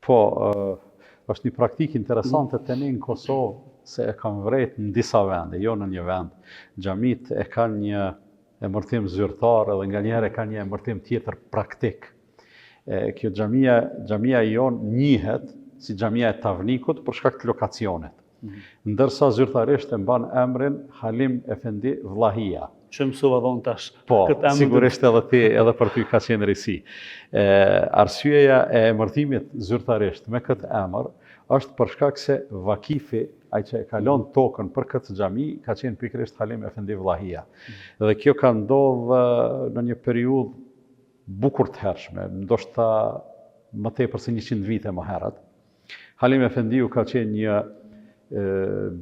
Po, është një praktikë interesante të ne në Kosovë, se e kam vrejt në disa vende, jo në një vend. Xhamit e kanë një emërtim zyrtar edhe nganjëherë e kanë një emërtim tjetër praktik. Kjo xhamia jonë njihet si xhamia e Tavnikut për shkak të lokacionit. Ndërsa zyrtarisht e mban emrin Halim Efendi Vllahia. Që mësova dhonë tash. Po, sigurisht edhe ti, edhe për ty ka qenë risi. Arsyeja e emërtimit zyrtarisht me këtë emër është për shkak se vakifi, ai që e kalon tokën për këtë xhami, ka qenë pikërisht Halim Efendi Vllahia. Dhe kjo ka ndodhur në një periudhë bukur të hershme, ndoshta më tepër se 100 vite më herët. Halim Efendiu ka qenë një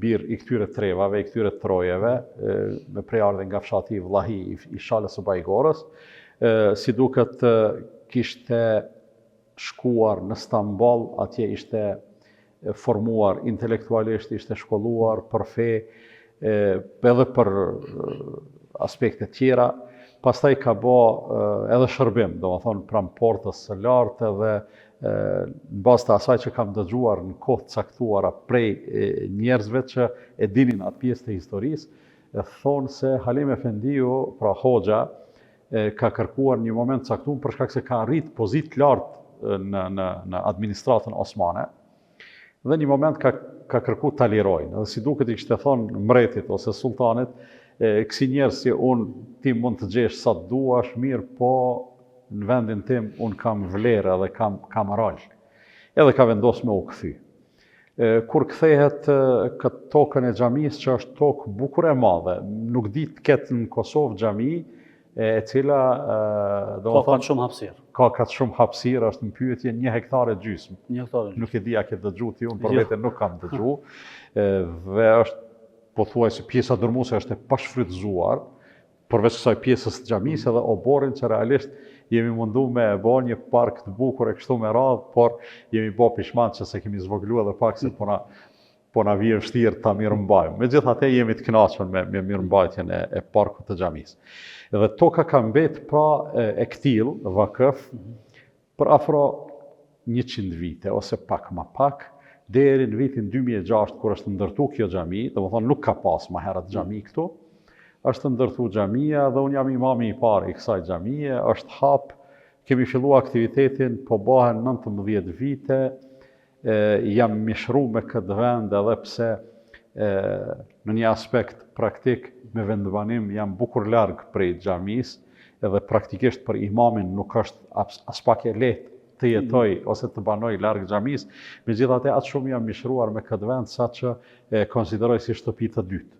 bir i këtyre trevave, i këtyre trojeve, me prejardhje nga fshati Vllahi i Shalës së Bajgorës, si duket kishte shkuar në Stamboll, atje ishte formuar intelektualisht, ishte shkolluar për fe, edhe për aspekte tjera. Pastaj ka bë edhe shërbim, domethënë pranë portës së lartë edhe në bazë të asaj që kam dëgjuar në kohë të caktuara prej njerëzve që e dinin atë pjesë të historisë, thonë se Halim Efendiu, pra hoxha, ka kërkuar një moment të caktuar për shkak se ka arrit pozitë të lartë në administratën osmane, dhe një moment ka kërku ta lirojnë. Dhe si duket i kishte thonë mbretit ose sultanit, kësi njerëz si unë ti mund të gjesh sa të duash, mirë po në vendin tim unë kam vlerë edhe kam rol. Edhe ka vendos me u kthy. Kur kthehet këtë tokën e xhamisë, që është tokë bukur e madhe, nuk di të ketë në Kosovë xhami e cila ka shumë hapësirë. Ka shumë hapësirë, është në pyetje 1,5 hektarë. 1 hektarë. Nuk e di a ke dëgjuar ti, unë për vete nuk kam dëgjuar. Dhe është pothuajse pjesa dërmuese është e pashfrytëzuar, përveç kësaj pjesës të xhamisë edhe oborrin që realisht jemi mundu me bë një park të bukur e kështu me radhë, por jemi bë pishman që se kemi zvogluar edhe pak se po na vjen vështirë ta mirëmbajmë. Megjithatë jemi të kënaqur me mirëmbajtjen e parkut të xhamisë. Dhe toka ka mbet pra e ktill, vakëf, për afro 100 vite ose pak më pak, deri në vitin 2006 kur është ndërtuar kjo xhami, domethënë nuk ka pas më herët xhami këtu. Është ndërtuar xhamia dhe unë jam imami i parë i kësaj xhamie, është hap, kemi filluar aktivitetin, po bëhen 19 vite, jam mishruar me këtë vend edhe pse në një aspekt praktik me vendbanim jam bukur larg prej xhamisë, edhe praktikisht për imamin nuk është as pak e lehtë të jetoj ose të banoj larg xhamisë, megjithatë atë shumë jam mishruar me këtë vend saqë e konsideroj si shtëpi të dytë.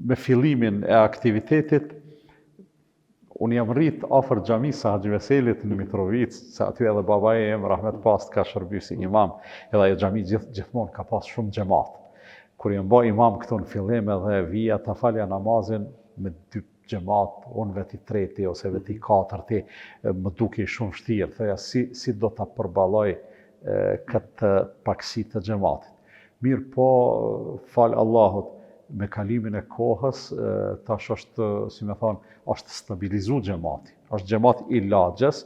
Me fillimin e aktivitetit, unë jam rrit afër xhamisë së Haxhi Veselit në Mitrovic, se aty edhe babai im Rahmet Past ka shërbyer si imam, edhe ajo xhami gjithmonë ka pas shumë xhamat. Kur jam bë imam këtu në fillim edhe vija ta falja namazin me 2 xhamat, unë veti treti ose veti katërti, më duke shumë vështirë, thoya si do ta përballoj këtë paksi të xhamatit. Mirë po, falë Allahut, me kalimin e kohës, tash është, si me thonë, është stabilizu xhamati. Është xhamat i lagjës,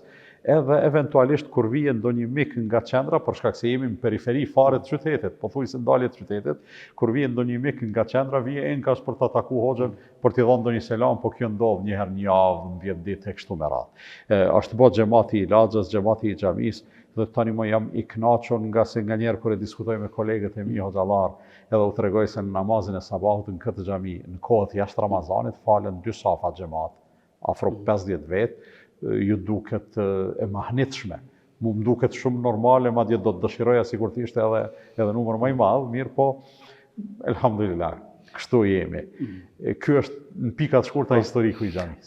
edhe eventualisht kur vije ndonjë mik nga qendra, për shkak se jemi në periferi fare të qytetit, pothuajse ndalje të qytetit, kur vije ndonjë mik nga qendra, vije enkas për ta taku hoxhën, për t'i dhënë ndonjë selam, po kjo ndodh një herë në javë, 10 ditë e kështu me radhë. Është bë xhamati i lagjës, xhamati i xhamisë, dhe tani më jam i kënaqur nga se nganjëherë kur e diskutoj me kolegët e mi hoxhallar, edhe u tregoj se në namazin e sabahut në këtë xhami, në kohët jashtë Ramazanit, falen 2 safa xhamat, afro 50 vet, ju duket e mahnitshme. Mu më duket shumë normale, madje do të dëshiroja sikur të ishte edhe numër më i madh, mirë po, elhamdulillah, kështu jemi. Ky është në pika të shkurta historiku i xhamisë.